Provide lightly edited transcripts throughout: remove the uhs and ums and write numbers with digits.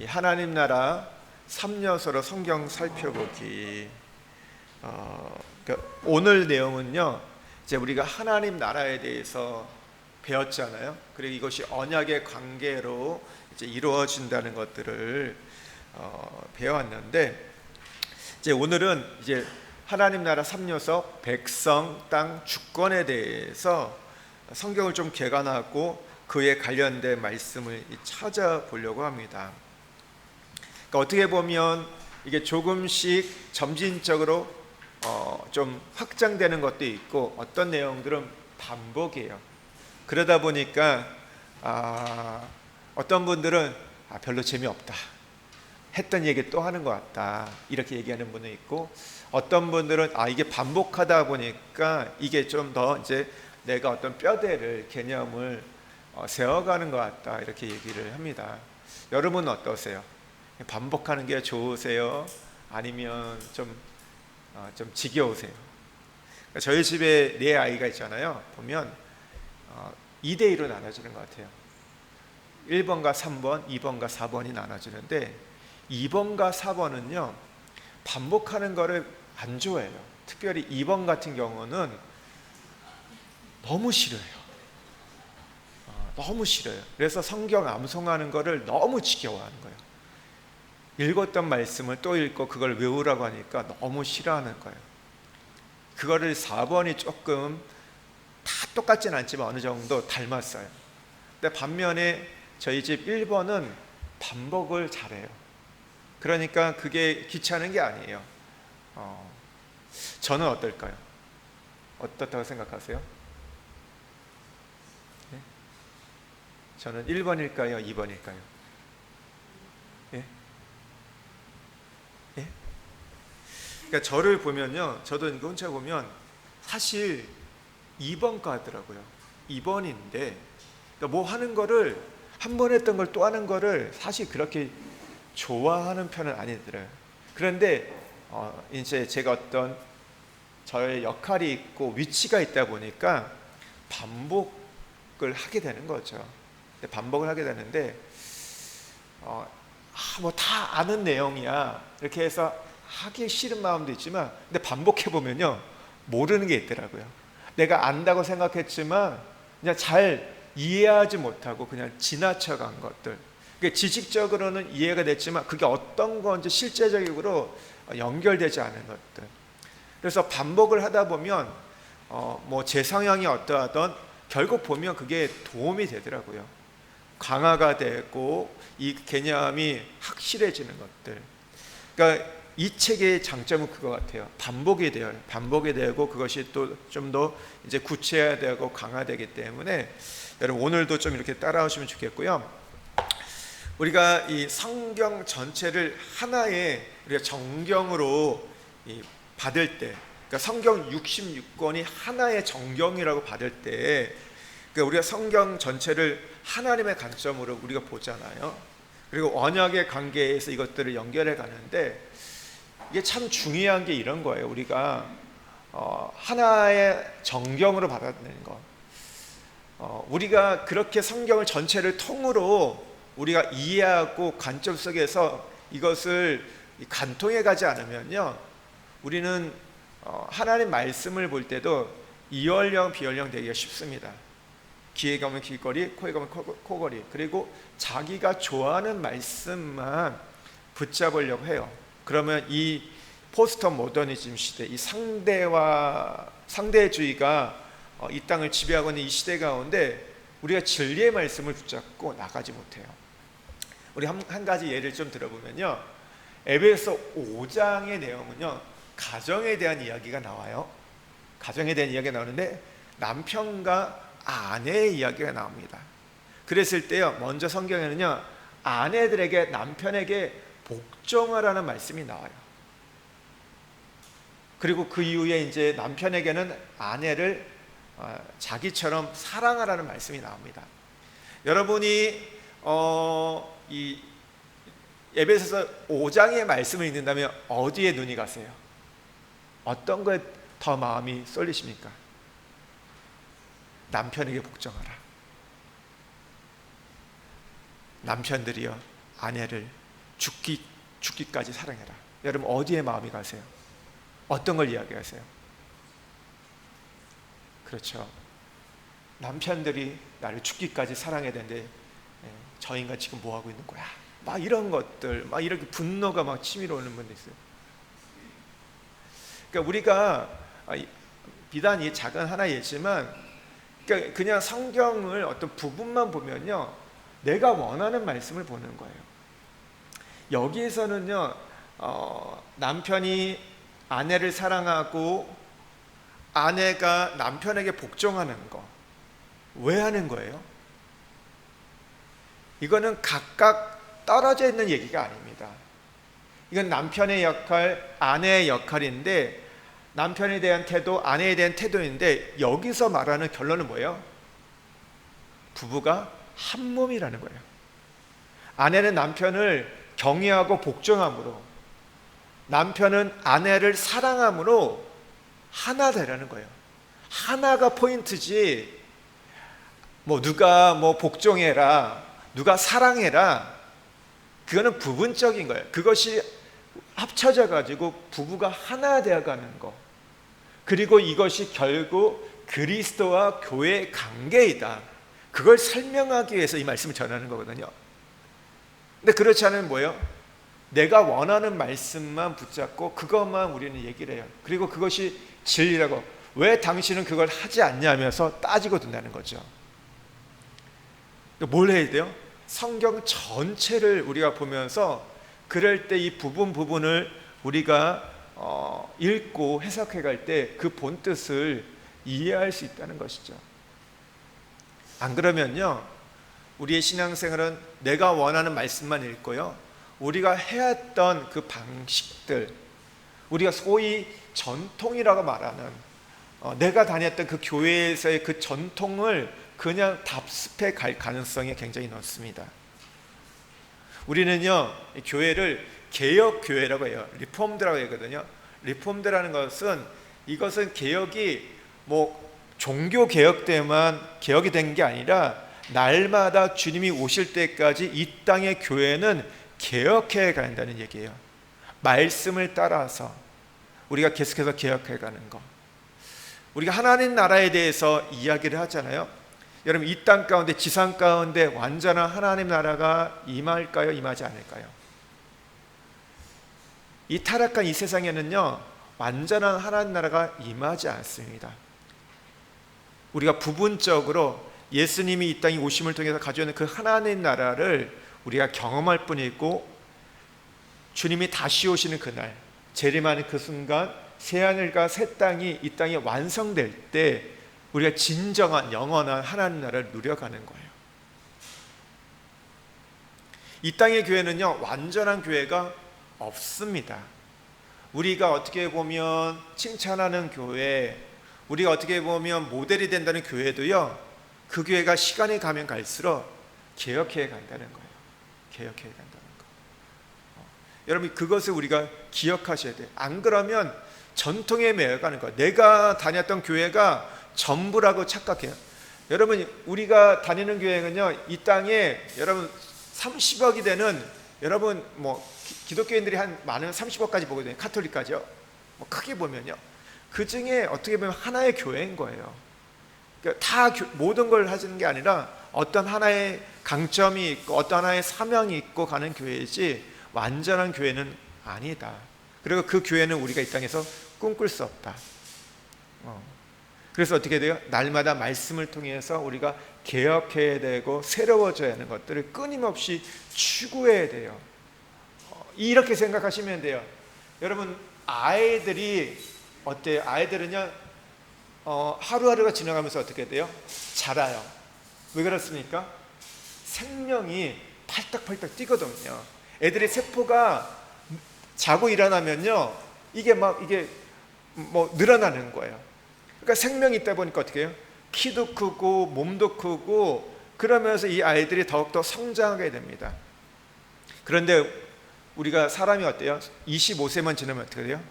이 하나님 나라 3요소로 성경 살펴보기. 그러니까 오늘 내용은요, 이제 우리가 하나님 나라에 대해서 배웠잖아요. 그리고 이것이 언약의 관계로 이제 이루어진다는 것들을 배웠는데, 이제 오늘은 이제 하나님 나라 3요소 백성, 땅, 주권에 대해서 성경을 좀 개관하고 그에 관련된 말씀을 찾아보려고 합니다. 그러니까 어떻게 보면 이게 조금씩 점진적으로 좀 확장되는 것도 있고, 어떤 내용들은 반복이에요. 그러다 보니까 어떤 분들은 별로 재미없다, 했던 얘기 또 하는 것 같다, 이렇게 얘기하는 분은 있고, 어떤 분들은 이게 반복하다 보니까 이게 좀 더 이제 내가 어떤 뼈대를, 개념을 세워가는 것 같다, 이렇게 얘기를 합니다. 여러분은 어떠세요? 반복하는 게 좋으세요? 아니면 좀 지겨우세요? 저희 집에 4아이가 있잖아요. 보면 2대2로 나눠지는 것 같아요. 1번과 3번, 2번과 4번이 나눠지는데, 2번과 4번은요 반복하는 거를 안 좋아해요. 특별히 2번 같은 경우는 너무 싫어해요. 너무 싫어요. 그래서 성경 암송하는 거를 너무 지겨워하는 거예요. 읽었던 말씀을 또 읽고 그걸 외우라고 하니까 너무 싫어하는 거예요. 그거를 4번이 조금 다 똑같진 않지만 어느 정도 닮았어요. 근데 반면에 저희 집 1번은 반복을 잘해요. 그러니까 그게 귀찮은 게 아니에요. 저는 어떨까요? 어떻다고 생각하세요? 네? 저는 1번일까요? 2번일까요? 예? 예? 그러니까 저를 보면요, 저도 혼자 보면 사실 2번 가더라고요. 2번인데 그러니까 뭐 하는 거를, 한 번 했던 걸 또 하는 거를 사실 그렇게 좋아하는 편은 아니더라고요. 그런데 이제 제가 어떤 저의 역할이 있고 위치가 있다 보니까 반복을 하게 되는 거죠. 반복을 하게 되는데 뭐 다 아는 내용이야, 이렇게 해서 하기 싫은 마음도 있지만, 근데 반복해 보면요 모르는 게 있더라고요. 내가 안다고 생각했지만 그냥 잘 이해하지 못하고 그냥 지나쳐간 것들, 지식적으로는 이해가 됐지만 그게 어떤 건지 실제적으로 연결되지 않은 것들. 그래서 반복을 하다 보면 뭐 제 성향이 어떠하던 결국 보면 그게 도움이 되더라고요. 강화가 되고 이 개념이 확실해지는 것들. 그러니까 이 책의 장점은 그거 같아요. 반복이 돼요. 반복이 되고 그것이 또 좀 더 이제 구체화되고 강화되기 때문에 여러분 오늘도 좀 이렇게 따라오시면 좋겠고요. 우리가 이 성경 전체를 하나의 우리가 정경으로 받을 때, 그러니까 성경 66권이 하나의 정경이라고 받을 때, 그러니까 우리가 성경 전체를 하나님의 관점으로 우리가 보잖아요. 그리고 언약의 관계에서 이것들을 연결해 가는데, 이게 참 중요한 게 이런 거예요. 우리가 하나의 정경으로 받아들이는 것. 우리가 그렇게 성경을 전체를 통으로 우리가 이해하고 관점 속에서 이것을 관통해 가지 않으면요, 우리는 하나님 말씀을 볼 때도 이원령 비원령 되기가 쉽습니다. 귀에 가면 귀걸이, 코에 가면 코걸이, 그리고 자기가 좋아하는 말씀만 붙잡으려고 해요. 그러면 이 포스트 모더니즘 시대, 이 상대주의가 이 땅을 지배하고 있는 이 시대 가운데 우리가 진리의 말씀을 붙잡고 나가지 못해요. 우리 한 가지 예를 좀 들어보면요, 에베소 5장의 내용은요 가정에 대한 이야기가 나와요. 가정에 대한 이야기가 나오는데 남편과 아내의 이야기가 나옵니다. 그랬을 때요, 먼저 성경에는요 아내들에게, 남편에게 복종하라는 말씀이 나와요. 그리고 그 이후에 이제 남편에게는 아내를 자기처럼 사랑하라는 말씀이 나옵니다. 여러분이 이 에베소서 5장의 말씀을 읽는다면 어디에 눈이 가세요? 어떤 거에 더 마음이 쏠리십니까? 남편에게 복종하라. 남편들이여 아내를 죽기까지 사랑해라. 여러분 어디에 마음이 가세요? 어떤 걸 이야기하세요? 그렇죠. 남편들이 나를 죽기까지 사랑해야 되는데 저 인간 지금 뭐 하고 있는 거야? 막 이런 것들, 막 이렇게 분노가 막 치밀어 오는 분도 있어요. 그러니까 우리가 비단 이 작은 하나 예지만, 그러니까 그냥 성경을 어떤 부분만 보면요, 내가 원하는 말씀을 보는 거예요. 여기에서는요, 남편이 아내를 사랑하고 아내가 남편에게 복종하는 거, 왜 하는 거예요? 이거는 각각 떨어져 있는 얘기가 아닙니다. 이건 남편의 역할, 아내의 역할인데, 남편에 대한 태도, 아내에 대한 태도인데, 여기서 말하는 결론은 뭐예요? 부부가 한 몸이라는 거예요. 아내는 남편을 경외하고 복종함으로, 남편은 아내를 사랑함으로 하나 되라는 거예요. 하나가 포인트지, 누가 복종해라, 누가 사랑해라, 그거는 부분적인 거예요. 그것이 합쳐져 가지고 부부가 하나 되어 가는 거, 그리고 이것이 결국 그리스도와 교회의 관계이다, 그걸 설명하기 위해서 이 말씀을 전하는 거거든요. 근데 그렇지 않으면 뭐예요? 내가 원하는 말씀만 붙잡고 그것만 우리는 얘기를 해요. 그리고 그것이 진리라고, 왜 당신은 그걸 하지 않냐면서 따지고 든다는 거죠. 뭘 해야 돼요? 성경 전체를 우리가 보면서 그럴 때 이 부분을 우리가 읽고 해석해 갈 때 그 본뜻을 이해할 수 있다는 것이죠. 안 그러면요, 우리의 신앙생활은 내가 원하는 말씀만 읽고요, 우리가 해왔던 그 방식들, 우리가 소위 전통이라고 말하는 내가 다녔던 그 교회에서의 그 전통을 그냥 답습해 갈 가능성이 굉장히 높습니다. 우리는요, 교회를 개혁교회라고 해요. 리폼드라고 하거든요. 리폼드라는 것은, 이것은 개혁이 종교개혁 때만 개혁이 된 게 아니라 날마다 주님이 오실 때까지 이 땅의 교회는 개혁해 간다는 얘기예요. 말씀을 따라서 우리가 계속해서 개혁해 가는 거. 우리가 하나님 나라에 대해서 이야기를 하잖아요. 여러분, 이 땅 가운데, 지상 가운데 완전한 하나님 나라가 임할까요? 임하지 않을까요? 이 타락한 이 세상에는요, 완전한 하나님 나라가 임하지 않습니다. 우리가 부분적으로 예수님이 이 땅에 오심을 통해서 가져오는 그 하나님 나라를 우리가 경험할 뿐이고, 주님이 다시 오시는 그날, 재림하는 그 순간, 새하늘과 새 땅이 이 땅에 완성될 때 우리가 진정한 영원한 하나님 나라를 누려가는 거예요. 이 땅의 교회는요, 완전한 교회가 없습니다. 우리가 어떻게 보면 칭찬하는 교회, 우리가 어떻게 보면 모델이 된다는 교회도요, 그 교회가 시간이 가면 갈수록 개혁해 간다는 거예요. 개혁해 간다는 거. 여러분, 그것을 우리가 기억하셔야 돼요. 안 그러면 전통에 매여가는 거예요. 내가 다녔던 교회가 전부라고 착각해요. 여러분, 우리가 다니는 교회는요, 이 땅에 여러분 30억이 되는, 여러분 기독교인들이 한 많은 30억까지 보거든요. 카톨릭까지요. 크게 보면요, 그 중에 어떻게 보면 하나의 교회인 거예요. 그러니까 다 모든 걸 하시는 게 아니라 어떤 하나의 강점이 있고 어떤 하나의 사명이 있고 가는 교회이지, 완전한 교회는 아니다. 그리고 그 교회는 우리가 이 땅에서 꿈꿀 수 없다. 그래서 어떻게 돼요? 날마다 말씀을 통해서 우리가 개혁해야 되고 새로워져야 하는 것들을 끊임없이 추구해야 돼요. 이렇게 생각하시면 돼요. 여러분, 아이들이 어때요? 아이들은요, 하루하루가 지나가면서 어떻게 돼요? 자라요. 왜 그렇습니까? 생명이 팔딱팔딱 뛰거든요. 애들의 세포가 자고 일어나면요, 이게 늘어나는 거예요. 그러니까 생명이 있다 보니까 어떻게 해요? 키도 크고 몸도 크고, 그러면서 이 아이들이 더욱더 성장하게 됩니다. 그런데 우리가 사람이 어때요? 25세만 지나면 어떻게 돼요?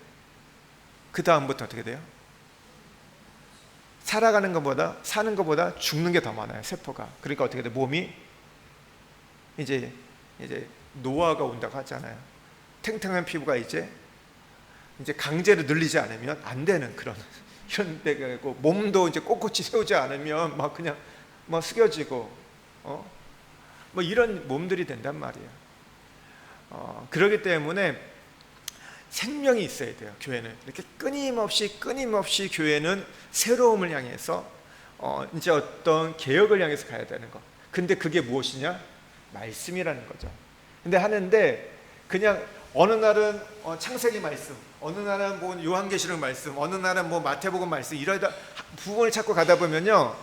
그 다음부터 어떻게 돼요? 살아가는 것보다, 사는 것보다 죽는 게 더 많아요, 세포가. 그러니까 어떻게 돼요? 몸이 이제 노화가 온다고 하잖아요. 탱탱한 피부가 이제 강제로 늘리지 않으면 안 되는 그런 이런 데가 있고, 몸도 이제 꼿꼿이 세우지 않으면 막 그냥 막 숙여지고 뭐 이런 몸들이 된단 말이에요. 그렇기 때문에 생명이 있어야 돼요. 교회는 이렇게 끊임없이 교회는 새로움을 향해서 이제 어떤 개혁을 향해서 가야 되는 거. 근데 그게 무엇이냐? 말씀이라는 거죠. 근데 하는데 그냥 어느 날은 창세기 말씀, 어느 날은 뭐 요한계시록 말씀, 어느 날은 뭐 마태복음 말씀, 이러다 부분을 찾고 가다 보면요,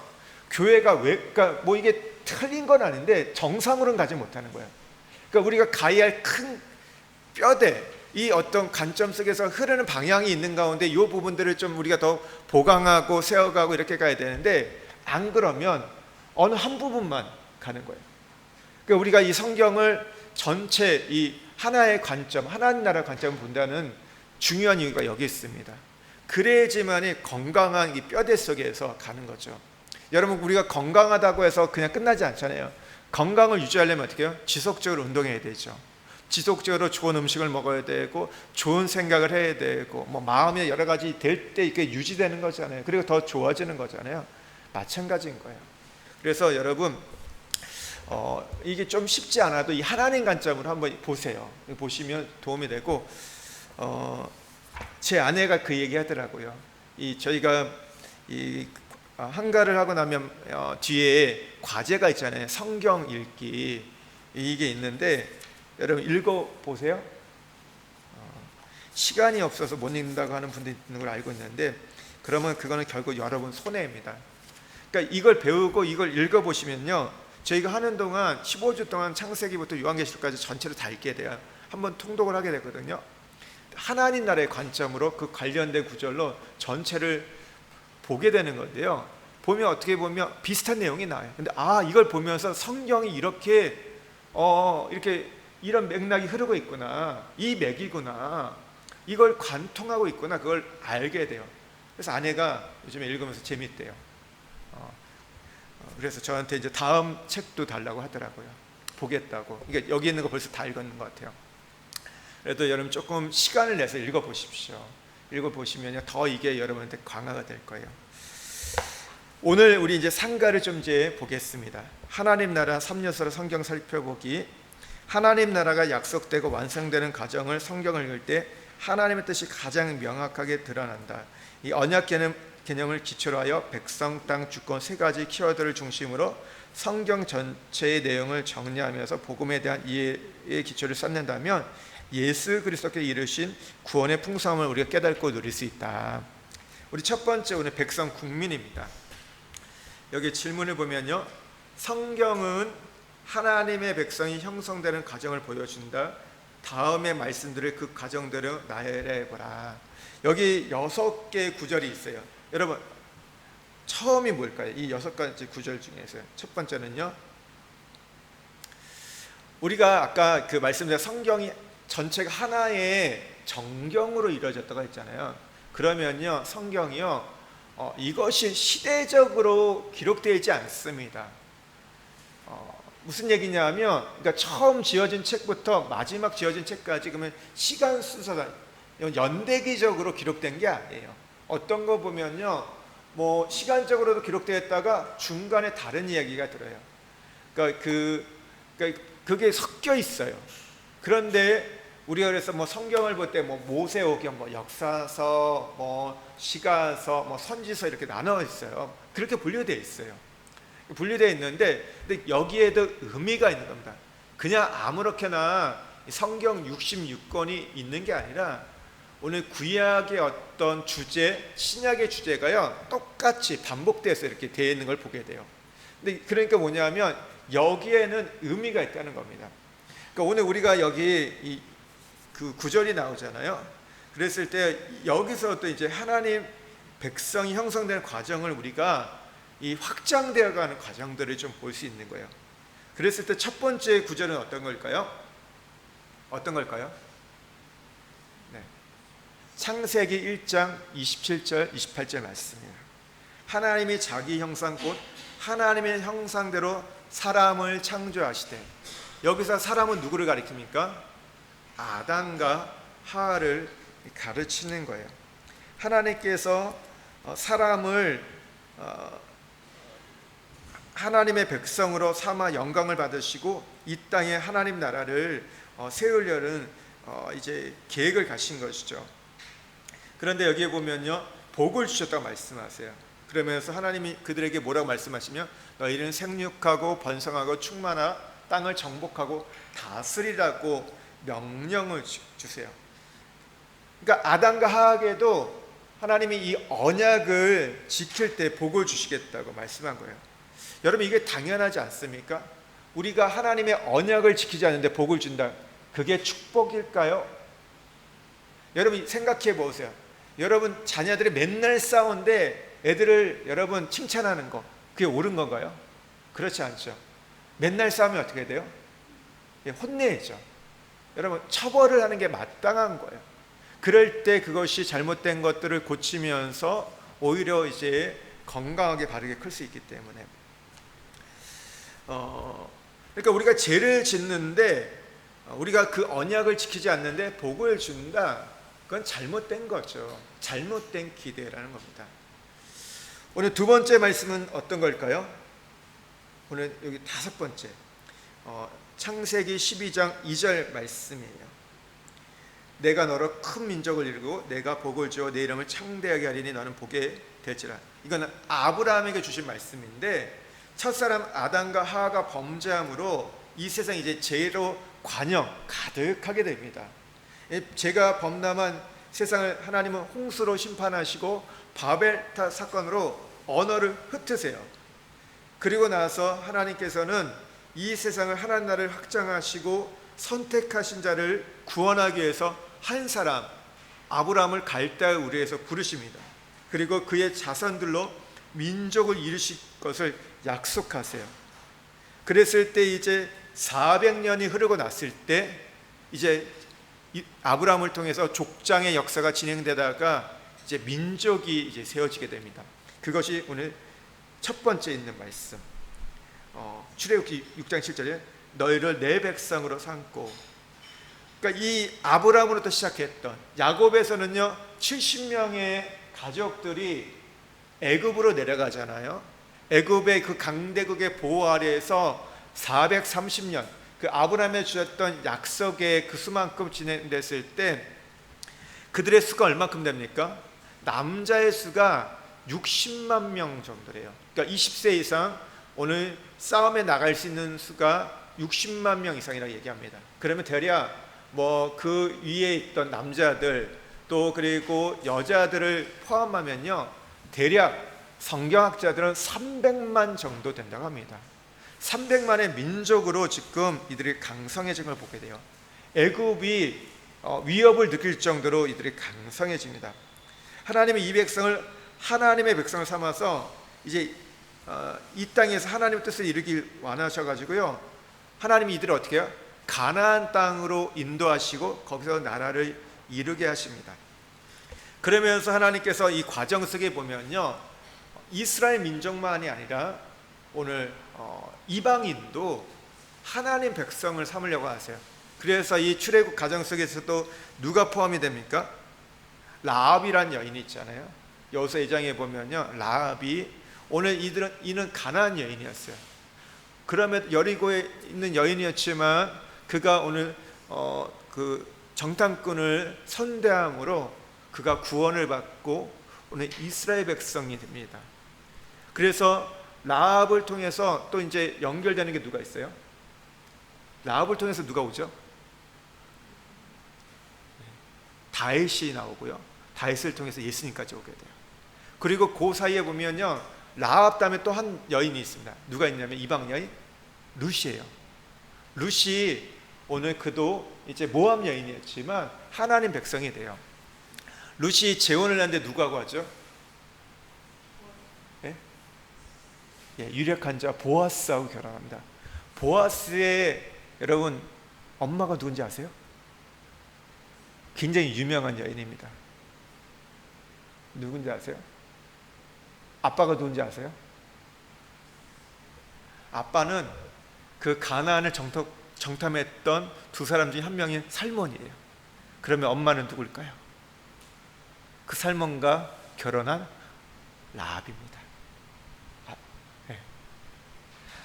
교회가 그러니까 뭐 이게 틀린 건 아닌데 정상으로는 가지 못하는 거예요. 그러니까 우리가 가야 할 큰 뼈대, 이 어떤 관점 속에서 흐르는 방향이 있는 가운데 이 부분들을 좀 우리가 더 보강하고 세워가고 이렇게 가야 되는데, 안 그러면 어느 한 부분만 가는 거예요. 그러니까 우리가 이 성경을 전체 이 하나의 관점, 하나님 나라 관점을 본다는 중요한 이유가 여기 있습니다. 그래야지만이 건강한 이 뼈대 속에서 가는 거죠. 여러분, 우리가 건강하다고 해서 그냥 끝나지 않잖아요. 건강을 유지하려면 어떻게 해요? 지속적으로 운동해야 되죠. 지속적으로 좋은 음식을 먹어야 되고, 좋은 생각을 해야 되고, 뭐 마음이 여러 가지 될 때 이게 유지되는 거잖아요. 그리고 더 좋아지는 거잖아요. 마찬가지인 거예요. 그래서 여러분, 이게 좀 쉽지 않아도 이 하나님 관점으로 한번 보세요. 보시면 도움이 되고, 제 아내가 그 얘기 하더라고요. 저희가 한가를 하고 나면 뒤에 과제가 있잖아요. 성경 읽기, 이게 있는데 여러분 읽어보세요. 시간이 없어서 못 읽는다고 하는 분들이 있는 걸 알고 있는데, 그러면 그거는 결국 여러분 손해입니다. 그러니까 이걸 배우고 이걸 읽어보시면요, 저희가 하는 동안 15주 동안 창세기부터 요한계시록까지 전체를 다 읽게 돼요. 한번 통독을 하게 되거든요. 하나님 나라의 관점으로 그 관련된 구절로 전체를 보게 되는 건데요, 보면 어떻게 보면 비슷한 내용이 나와요. 근데 이걸 보면서 성경이 이렇게 이런 맥락이 흐르고 있구나, 이 맥이구나, 이걸 관통하고 있구나, 그걸 알게 돼요. 그래서 아내가 요즘에 읽으면서 재밌대요. 그래서 저한테 이제 다음 책도 달라고 하더라고요. 보겠다고. 그러니까 여기 있는 거 벌써 다 읽었는 것 같아요. 그래도 여러분 조금 시간을 내서 읽어보십시오. 읽어보시면 더 이게 여러분한테 강화가 될 거예요. 오늘 우리 이제 상가를 좀 이제 보겠습니다. 하나님 나라 3요소로 성경 살펴보기. 하나님 나라가 약속되고 완성되는 과정을 성경을 읽을 때 하나님의 뜻이 가장 명확하게 드러난다. 이 언약 개념을 기초로 하여 백성, 땅, 주권 세 가지 키워드를 중심으로 성경 전체의 내용을 정리하면서 복음에 대한 이해의 기초를 쌓는다면 예수 그리스도께 이르신 구원의 풍성함을 우리가 깨닫고 누릴 수 있다. 우리 첫 번째, 오늘 백성, 국민입니다. 여기 질문을 보면요, 성경은 하나님의 백성이 형성되는 과정을 보여준다. 다음의 말씀들을 그 과정대로 나열해보라. 여기 6개의 구절이 있어요. 여러분, 처음이 뭘까요? 이 6가지 구절 중에서 첫 번째는요, 우리가 아까 그 말씀드린 성경이 전체가 하나의 정경으로 이루어졌다고 했잖아요. 그러면요, 성경이요, 이것이 시대적으로 기록되어 있지 않습니다. 무슨 얘기냐면, 그러니까 처음 지어진 책부터 마지막 지어진 책까지 그러면 시간 순서가 연대기적으로 기록된 게 아니에요. 어떤 거 보면요, 뭐 시간적으로도 기록되었다가 중간에 다른 이야기가 들어요. 그러니까 그게 섞여 있어요. 그런데 우리가 그래서 뭐 성경을 볼 때 뭐 모세오경, 뭐 역사서, 뭐 시가서, 뭐 선지서 이렇게 나눠 있어요. 그렇게 분류되어 있어요. 분류되어 있는데, 근데 여기에도 의미가 있는 겁니다. 그냥 아무렇게나 성경 66권이 있는 게 아니라 오늘 구약의 어떤 주제, 신약의 주제가요, 똑같이 반복돼서 이렇게 되어 있는 걸 보게 돼요. 근데 그러니까 뭐냐면 여기에는 의미가 있다는 겁니다. 그러니까 오늘 우리가 여기 그 구절이 나오잖아요. 그랬을 때 여기서 또 이제 하나님 백성이 형성되는 과정을 우리가 이 확장되어가는 과정들을 좀 볼 수 있는 거예요. 그랬을 때 첫 번째 구절은 어떤 걸까요? 어떤 걸까요? 네. 창세기 1장 27절 28절 말씀이에요. 하나님이 자기 형상 곧 하나님의 형상대로 사람을 창조하시되 여기서 사람은 누구를 가리킵니까? 아담과 하와를 가르치는 거예요. 하나님께서 사람을 하나님의 백성으로 삼아 영광을 받으시고 이 땅에 하나님 나라를 세우려는 이제 계획을 가신 것이죠. 그런데 여기에 보면요, 복을 주셨다고 말씀하세요. 그러면서 하나님이 그들에게 뭐라고 말씀하시면 너희는 생육하고 번성하고 충만하 땅을 정복하고 다스리라고 명령을 주세요. 그러니까 아담과 하와에게도 하나님이 이 언약을 지킬 때 복을 주시겠다고 말씀한 거예요. 여러분, 이게 당연하지 않습니까? 우리가 하나님의 언약을 지키지 않는데 복을 준다. 그게 축복일까요? 여러분 생각해 보세요. 여러분 자녀들이 맨날 싸우는데 애들을 여러분 칭찬하는 거, 그게 옳은 건가요? 그렇지 않죠. 맨날 싸우면 어떻게 돼요? 혼내죠. 여러분 처벌을 하는 게 마땅한 거예요. 그럴 때 그것이 잘못된 것들을 고치면서 오히려 이제 건강하게 바르게 클 수 있기 때문에 그러니까 우리가 죄를 짓는데 우리가 그 언약을 지키지 않는데 복을 준다, 그건 잘못된 거죠. 잘못된 기대라는 겁니다. 오늘 두 번째 말씀은 어떤 걸까요? 오늘 여기 다섯 번째 창세기 12장 2절 말씀이에요. 내가 너로 큰 민족을 이루고 내가 복을 주어 내 이름을 창대하게 하리니 너는 복이 될지라. 이거는 아브라함에게 주신 말씀인데 첫사람 아담과 하와가 범죄함으로 이 세상이 이제 죄로 관영 가득하게 됩니다. 죄가 범람한 세상을 하나님은 홍수로 심판하시고 바벨탑 사건으로 언어를 흩으세요. 그리고 나서 하나님께서는 이 세상을 하나님 나라를 확장하시고 선택하신 자를 구원하기 위해서 한 사람 아브라함을 갈대아 우르에서 부르십니다. 그리고 그의 자손들로 민족을 이루실 것을 약속하세요. 그랬을 때 이제 400년이 흐르고 났을 때 이제 아브라함을 통해서 족장의 역사가 진행되다가 이제 민족이 이제 세워지게 됩니다. 그것이 오늘 첫 번째 있는 말씀. 출애굽기 6장 7절에 너희를 내 백성으로 삼고. 그러니까 이 아브라함으로부터 시작했던 야곱에서는요 70명의 가족들이 애굽으로 내려가잖아요. 애굽의 그 강대국의 보호 아래에서 430년 그 아브라함에 주셨던 약속의 그 수만큼 진행됐을 때 그들의 수가 얼마큼 됩니까? 남자의 수가 60만 명 정도래요. 그러니까 20세 이상 오늘 싸움에 나갈 수 있는 수가 60만 명 이상이라고 얘기합니다. 그러면 대략 뭐 그 위에 있던 남자들 또 그리고 여자들을 포함하면요 대략 성경학자들은 300만 정도 된다고 합니다. 300만의 민족으로 지금 이들이 강성해진 걸 보게 돼요. 애굽이 위협을 느낄 정도로 이들이 강성해집니다. 하나님이 이 백성을 하나님의 백성을 삼아서 이제 이 땅에서 하나님의 뜻을 이루길 원하셔가지고요 하나님이 이들을 어떻게 해요? 가나안 땅으로 인도하시고 거기서 나라를 이루게 하십니다. 그러면서 하나님께서 이 과정 속에 보면요 이스라엘 민족만이 아니라 오늘 이방인도 하나님 백성을 삼으려고 하세요. 그래서 이 출애굽 가정 속에서도 누가 포함이 됩니까? 라합이란 여인이 있잖아요. 여호수아 2장에 보면요 라합이 오늘 이는 가나안 여인이었어요. 그러면 여리고에 있는 여인이었지만 그가 오늘 그 정탐꾼을 선대함으로 그가 구원을 받고 오늘 이스라엘 백성이 됩니다. 그래서 라합을 통해서 또 이제 연결되는 게 누가 있어요? 라합을 통해서 누가 오죠? 다윗이 나오고요. 다윗을 통해서 예수님까지 오게 돼요. 그리고 그 사이에 보면요 라합 다음에 또 한 여인이 있습니다. 누가 있냐면 이방 여인 룻이에요. 룻이 오늘 그도 이제 모압 여인이었지만 하나님 백성이 돼요. 룻이 재혼을 하는데 누가 구하죠? 유력한 자 보아스하고 결혼합니다. 보아스의 여러분 엄마가 누군지 아세요? 굉장히 유명한 여인입니다. 누군지 아세요? 아빠가 누군지 아세요? 아빠는 그 가나안을 정탐했던 두 사람 중에 한 명이 살몬이에요. 그러면 엄마는 누굴까요? 그 살몬과 결혼한 라합입니다. 네.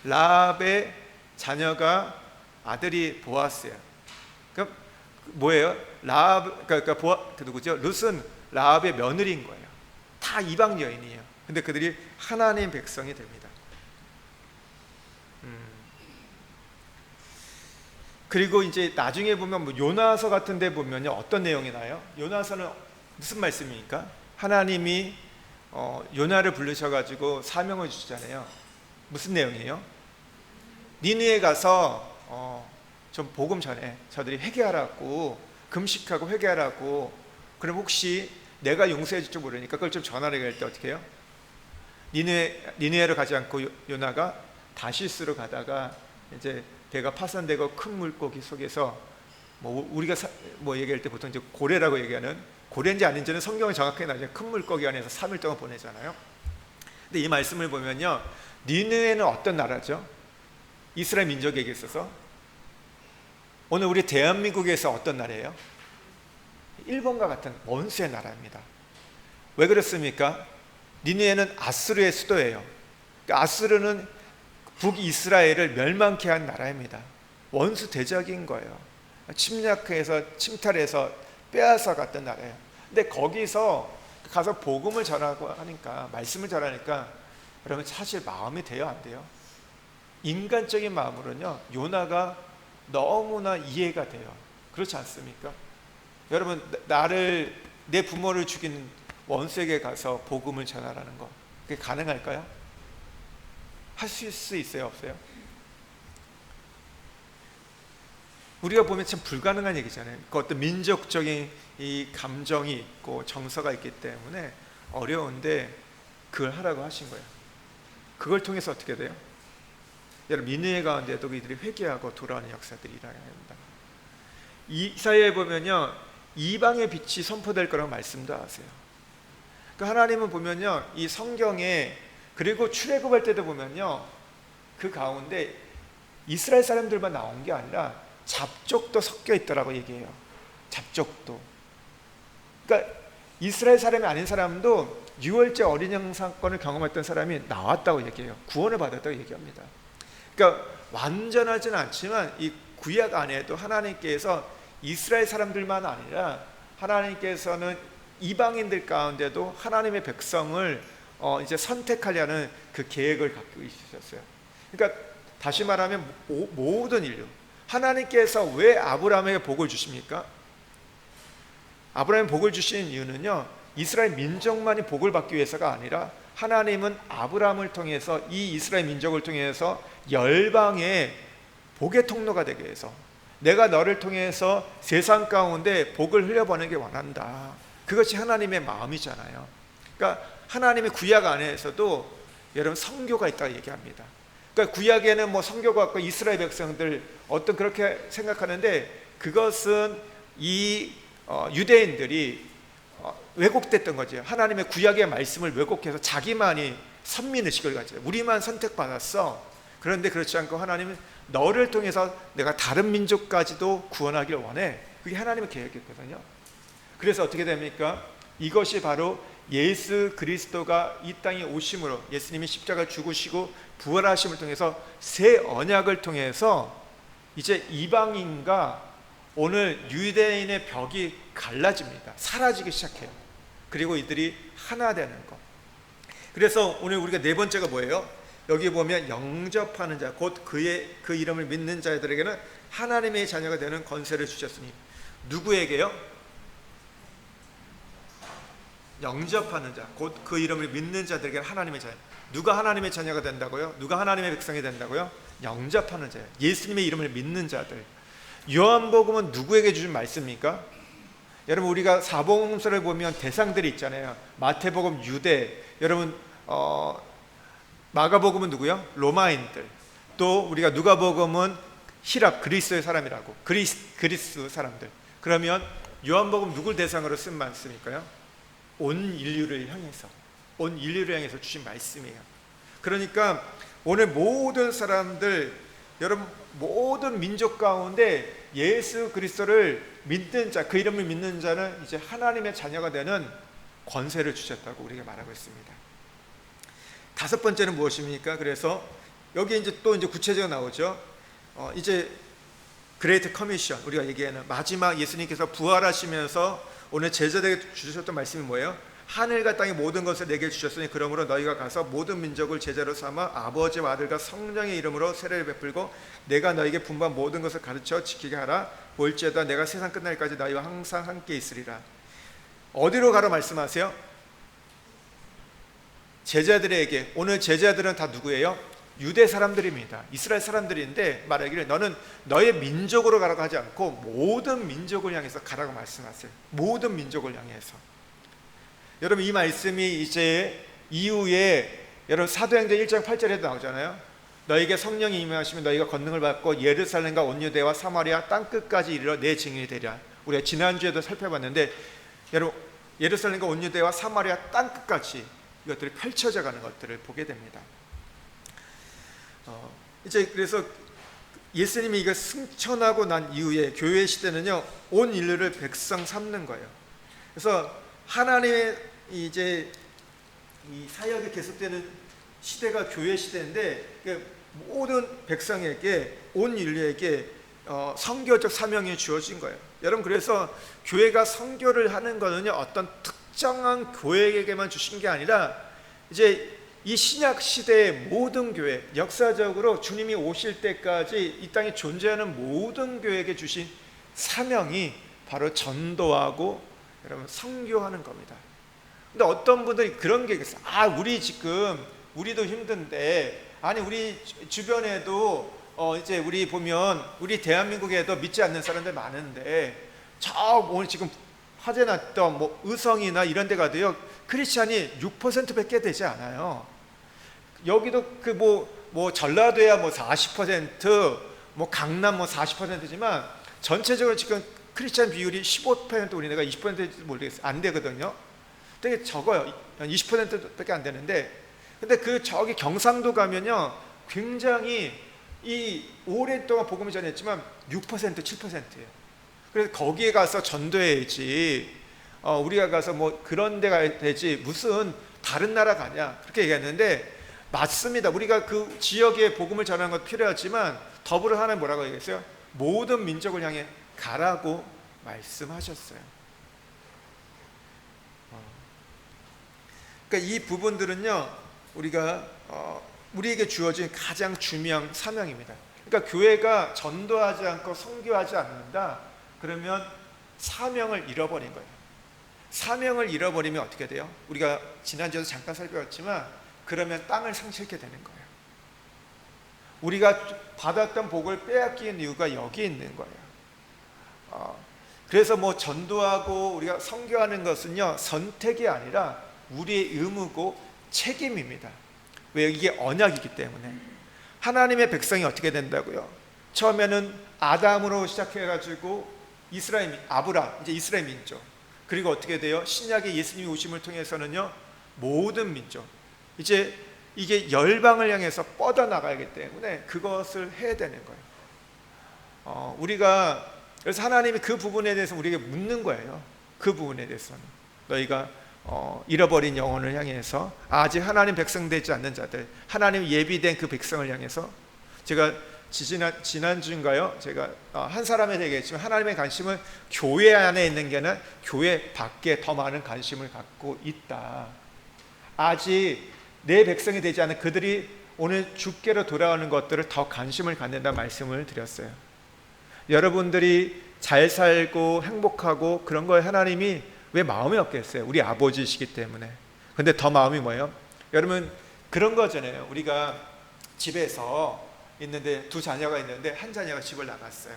라합의 자녀가 아들이 보아스예요. 그럼 뭐예요? 라합 그러니까 그 누구죠? 룻은 라합의 며느리인 거예요. 다 이방 여인이에요. 근데 그들이 하나님 백성이 됩니다. 그리고 이제 나중에 보면 뭐 요나서 같은 데 보면요, 어떤 내용이 나요? 요나서는 무슨 말씀입니까? 하나님이 요나를 부르셔가지고 사명을 주시잖아요. 무슨 내용이에요? 니느에 가서 좀 복음 전해. 저들이 회개하라고, 금식하고 회개하라고. 그럼 혹시 내가 용서해 줄지 모르니까 그걸 좀 전하려고 할 때 어떻게 해요? 니느에로 가지 않고 요나가 다시스로 가다가 이제 배가 파산되고 큰 물고기 속에서 뭐 우리가 뭐 얘기할 때 보통 이제 고래라고 얘기하는, 고래인지 아닌지는 성경이 정확하게 나중에 큰 물고기 안에서 3일 동안 보내잖아요. 근데 이 말씀을 보면요, 니느웨는 어떤 나라죠? 이스라엘 민족에게 있어서 오늘 우리 대한민국에서 어떤 나라예요? 일본과 같은 원수의 나라입니다. 왜 그렇습니까? 니느웨는 아수르의 수도예요. 그러니까 아수르는 북이스라엘을 멸망케 한 나라입니다. 원수 대적인 거예요. 침략해서 침탈해서 빼앗아 갔던 나라예요. 근데 거기서 가서 복음을 전하고 하니까, 말씀을 전하니까 여러분 사실 마음이 돼요, 안 돼요? 인간적인 마음으로는요, 요나가 너무나 이해가 돼요. 그렇지 않습니까? 여러분, 내 부모를 죽인 원수에게 가서 복음을 전하라는 거, 그게 가능할까요? 하실 수 있어요, 없어요? 우리가 보면 참 불가능한 얘기잖아요. 그 어떤 민족적인 이 감정이 있고 정서가 있기 때문에 어려운데 그걸 하라고 하신 거예요. 그걸 통해서 어떻게 돼요? 여러분, 니느웨 가운데도 이들이 회개하고 돌아오는 역사들이 일어납니다. 이사야에 보면요, 이방의 빛이 선포될 거라고 말씀도 하세요. 그러니까 하나님은 보면요, 이 성경에, 그리고 출애굽할 때도 보면요, 그 가운데 이스라엘 사람들만 나온 게 아니라 잡족도 섞여 있더라고 얘기해요. 잡족도. 그러니까 이스라엘 사람이 아닌 사람도 유월절 어린 양 사건을 경험했던 사람이 나왔다고 얘기해요. 구원을 받았다고 얘기합니다. 그러니까 완전하지는 않지만 이 구약 안에도 하나님께서 이스라엘 사람들만 아니라 하나님께서는 이방인들 가운데도 하나님의 백성을 이제 선택하려는 그 계획을 갖고 있으셨어요. 그러니까 다시 말하면 모든 인류, 하나님께서 왜 아브라함에게 복을 주십니까? 아브라함에 복을 주신 이유는요, 이스라엘 민족만이 복을 받기 위해서가 아니라 하나님은 아브라함을 통해서, 이 이스라엘 민족을 통해서 열방의 복의 통로가 되게 해서, 내가 너를 통해서 세상 가운데 복을 흘려보내기 원한다. 그것이 하나님의 마음이잖아요. 그러니까 하나님의 구약 안에서도 여러분 선교가 있다고 얘기합니다. 그러니까 구약에는 뭐 선교가 없고 이스라엘 백성들 어떤 그렇게 생각하는데, 그것은 이 유대인들이 왜곡됐던 거죠. 하나님의 구약의 말씀을 왜곡해서 자기만이 선민의식을 가져요. 우리만 선택받았어. 그런데 그렇지 않고 하나님은 너를 통해서 내가 다른 민족까지도 구원하길 원해. 그게 하나님의 계획이었거든요. 그래서 어떻게 됩니까? 이것이 바로 예수 그리스도가 이 땅에 오심으로, 예수님이 십자가를 죽으시고 부활하심을 통해서 새 언약을 통해서 이제 이방인과 오늘 유대인의 벽이 갈라집니다. 사라지기 시작해요. 그리고 이들이 하나 되는 것. 그래서 오늘 우리가 네 번째가 뭐예요? 여기 보면 영접하는 자, 곧 그 이름을 믿는 자들에게는 하나님의 자녀가 되는 권세를 주셨으니. 누구에게요? 영접하는 자, 곧 그 이름을 믿는 자들에게는 하나님의 자녀. 누가 하나님의 자녀가 된다고요? 누가 하나님의 백성이 된다고요? 영접하는 자예요. 예수님의 이름을 믿는 자들. 요한복음은 누구에게 주신 말씀입니까? 여러분, 우리가 사복음서를 보면 대상들이 있잖아요. 마태복음 유대, 여러분 마가복음은 누구요? 로마인들. 또 우리가 누가복음은 히랍, 그리스의 사람이라고, 그리스 사람들. 그러면 요한복음 누굴 대상으로 쓴 말씀일까요? 온 인류를 향해서 주신 말씀이에요. 그러니까 오늘 모든 사람들 여러분 모든 민족 가운데 예수 그리스도를 믿는 자, 그 이름을 믿는 자는 이제 하나님의 자녀가 되는 권세를 주셨다고 우리가 말하고 있습니다. 다섯 번째는 무엇입니까? 그래서 여기 이제 또 이제 구체적으로 나오죠. 이제 그레이트 커미션, 우리가 얘기하는 마지막 예수님께서 부활하시면서 오늘 제자들에게 주셨던 말씀이 뭐예요? 하늘과 땅의 모든 것을 내게 주셨으니 그러므로 너희가 가서 모든 민족을 제자로 삼아 아버지와 아들과 성령의 이름으로 세례를 베풀고 내가 너희에게 분부한 모든 것을 가르쳐 지키게 하라. 볼지어다 내가 세상 끝날까지 너희와 항상 함께 있으리라. 어디로 가라 말씀하세요? 제자들에게. 오늘 제자들은 다 누구예요? 유대 사람들입니다. 이스라엘 사람들인데 말하기를 너는 너의 민족으로 가라고 하지 않고 모든 민족을 향해서 가라고 말씀하세요. 모든 민족을 향해서. 여러분 이 말씀이 이제 이후에 여러분 사도행전 1장 8절에도 나오잖아요. 너에게 성령이 임하시면 너희가 권능을 받고 예루살렘과 온 유대와 사마리아 땅끝까지 이르러 내 증인이 되리라. 우리가 지난주에도 살펴봤는데 여러분 예루살렘과 온 유대와 사마리아 땅끝까지 이것들이 펼쳐져 가는 것들을 보게 됩니다. 이제 그래서 예수님이 이거 승천하고 난 이후에 교회 시대는요 온 인류를 백성 삼는 거예요. 그래서 하나님의 이제 이 사역이 계속되는 시대가 교회 시대인데 모든 백성에게 온 인류에게 선교적 사명이 주어진 거예요. 여러분 그래서 교회가 선교를 하는 거는요 어떤 특정한 교회에게만 주신 게 아니라 이제 이 신약 시대의 모든 교회, 역사적으로 주님이 오실 때까지 이 땅에 존재하는 모든 교회에게 주신 사명이 바로 전도하고 여러분 선교하는 겁니다. 근데 어떤 분들이 그런 게 있어요. 우리도 힘든데, 아니 우리 주변에도 이제 우리 보면 우리 대한민국에도 믿지 않는 사람들 많은데 오늘 지금 화제 났던 뭐 의성이나 이런 데 가도요 크리스찬이 6%밖에 되지 않아요. 여기도 그 뭐 전라도야 뭐 40%, 뭐 강남 뭐 40%지만 전체적으로 지금 크리스찬 비율이 15% 우리나라가 20%인지 모르겠어요. 안 되거든요. 되게 적어요. 20%밖에 안 되는데, 근데 저기 경상도 가면요 굉장히 이 오랫동안 복음을 전했지만 6%, 7%예요. 그래서 거기에 가서 전도해야지. 우리가 가서 뭐 그런 데 가야 되지 무슨 다른 나라 가냐 그렇게 얘기했는데 맞습니다. 우리가 그 지역에 복음을 전하는 것도 필요하지만 더불어 하나님 뭐라고 얘기했어요? 모든 민족을 향해 가라고 말씀하셨어요. 그러니까 이 부분들은요 우리에게 주어진 가장 중요한 사명입니다. 그러니까 교회가 전도하지 않고 선교하지 않는다 그러면 사명을 잃어버린 거예요. 사명을 잃어버리면 어떻게 돼요? 우리가 지난주에도 잠깐 살펴봤지만 그러면 땅을 상실게 되는 거예요. 우리가 받았던 복을 빼앗기는 이유가 여기에 있는 거예요. 그래서 뭐 전도하고 우리가 선교하는 것은요 선택이 아니라 우리의 의무고 책임입니다. 왜? 이게 언약이기 때문에. 하나님의 백성이 어떻게 된다고요? 처음에는 아담으로 시작해가지고 아브람, 이제 이스라엘 민족, 그리고 어떻게 돼요? 신약의 예수님이 오심을 통해서는요 모든 민족, 이제 이게 열방을 향해서 뻗어나가기 때문에 그것을 해야 되는 거예요. 우리가 그래서 하나님이 그 부분에 대해서 우리에게 묻는 거예요. 그 부분에 대해서는 너희가 잃어버린 영혼을 향해서, 아직 하나님 백성 되지 않는 자들, 하나님 예비된 그 백성을 향해서, 제가 지난주인가요? 제가 한 사람에 얘기했지만 하나님의 관심은 교회 안에 있는 게 아니라 교회 밖에 더 많은 관심을 갖고 있다. 아직 내 백성이 되지 않은 그들이 오늘 주께로 돌아오는 것들을 더 관심을 갖는다 말씀을 드렸어요. 여러분들이 잘 살고 행복하고 그런 거에 하나님이 왜 마음이 없겠어요? 우리 아버지이시기 때문에. 근데 더 마음이 뭐예요? 여러분 그런 거잖아요. 우리가 집에서 있는데 두 자녀가 있는데 한 자녀가 집을 나갔어요.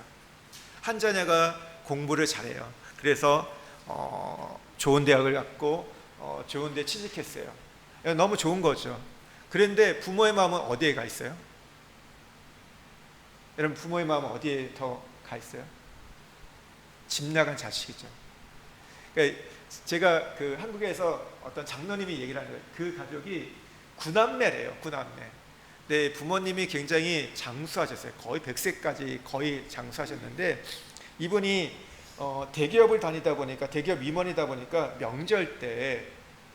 한 자녀가 공부를 잘해요. 그래서 좋은 대학을 갔고 좋은 데 취직했어요. 너무 좋은 거죠. 그런데 부모의 마음은 어디에 가 있어요? 여러분 부모의 마음은 어디에 더 가 있어요? 집 나간 자식이죠. 그러니까 제가 그 한국에서 어떤 장로님이 얘기를 하는 거예요. 그 가족이 9남매래요. 9남매. 네, 부모님이 굉장히 장수하셨어요. 거의 100세까지 거의 장수하셨는데 이분이 대기업을 다니다 보니까 대기업 임원이다 보니까 명절 때